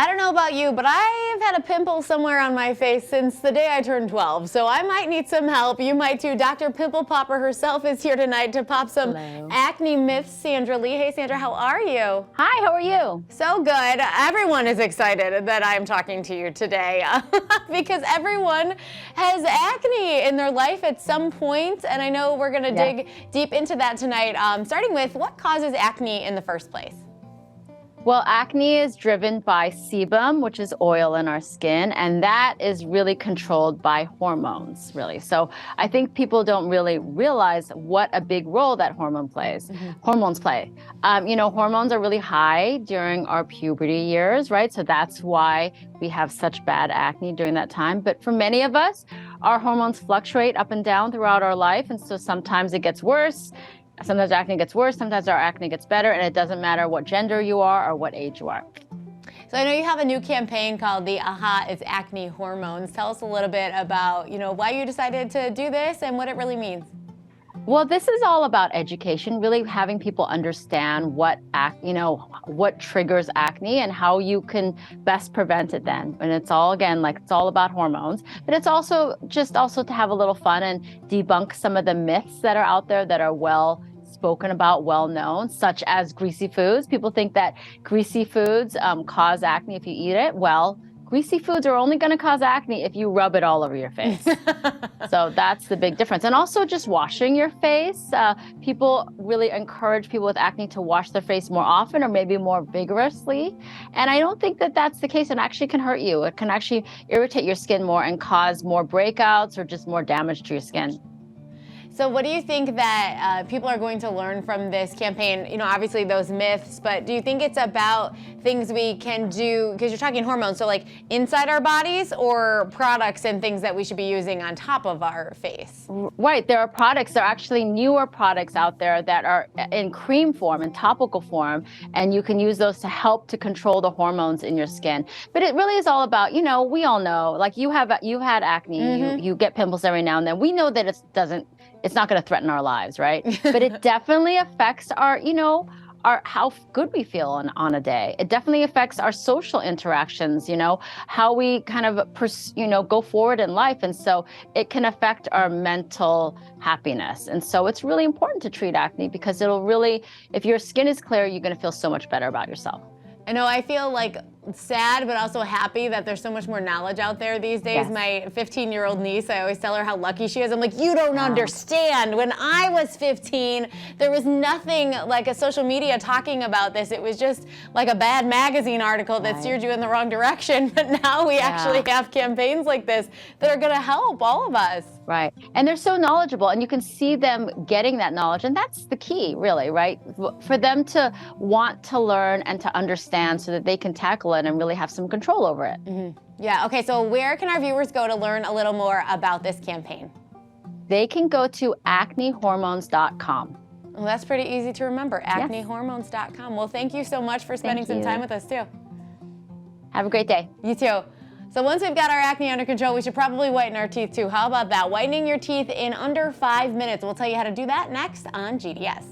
I don't know about you, but I've had a pimple somewhere on my face since the day I turned 12, so I might need some help. You might too. Dr. Pimple Popper herself is here tonight to pop some acne myths. Sandra Lee. Hey, Sandra, how are you? Hi, how are you? So good. Everyone is excited that I'm talking to you today because everyone has acne in their life at some point, and I know we're going to dig deep into that tonight, starting with what causes acne in the first place? Well, acne is driven by sebum, which is oil in our skin, and that is really controlled by hormones, really. So I think people don't really realize what a big role that hormones play. Hormones are really high during our puberty years, right? So that's why we have such bad acne during that time. But for many of us, our hormones fluctuate up and down throughout our life, and so sometimes it gets worse. Sometimes acne gets worse, sometimes our acne gets better, and it doesn't matter what gender you are or what age you are. So I know you have a new campaign called the AHA is Acne Hormones. Tell us a little bit about, why you decided to do this and what it really means. Well, this is all about education, really having people understand what triggers acne and how you can best prevent it then. And it's all, again, it's all about hormones, but it's also to have a little fun and debunk some of the myths that are out there that are well spoken about, well known, such as greasy foods. People think that greasy foods cause acne if you eat it. Well, greasy foods are only going to cause acne if you rub it all over your face. So that's the big difference. And also just washing your face. People really encourage people with acne to wash their face more often or maybe more vigorously. And I don't think that that's the case. It actually can hurt you. It can actually irritate your skin more and cause more breakouts or just more damage to your skin. So what do you think that people are going to learn from this campaign? Obviously those myths, but do you think it's about things we can do, because you're talking hormones, so like inside our bodies or products and things that we should be using on top of our face? Right, there are products, there are actually newer products out there that are in cream form, in topical form, and you can use those to help to control the hormones in your skin. But it really is all about, we all know, like you've had acne, you get pimples every now and then. We know that it's not going to threaten our lives, right? But it definitely affects our how good we feel on a day. It definitely affects our social interactions, how we kind of, go forward in life. And so it can affect our mental happiness. And so it's really important to treat acne because if your skin is clear, you're going to feel so much better about yourself. I know I feel like sad, but also happy that there's so much more knowledge out there these days. Yes. My 15-year-old niece, I always tell her how lucky she is. I'm like, you don't understand. When I was 15, there was nothing like a social media talking about this. It was just like a bad magazine article that steered you in the wrong direction. But now we actually have campaigns like this that are going to help all of us. Right. And they're so knowledgeable, and you can see them getting that knowledge. And that's the key, really, right? For them to want to learn and to understand so that they can tackle it and really have some control over it. Yeah. Okay. So where can our viewers go to learn a little more about this campaign? They can go to acnehormones.com. Well, that's pretty easy to remember. Acnehormones.com. Well, thank you so much for spending some time with us too. Have a great day. You too. So once we've got our acne under control, we should probably whiten our teeth too. How about that? Whitening your teeth in under 5 minutes. We'll tell you how to do that next on GDS.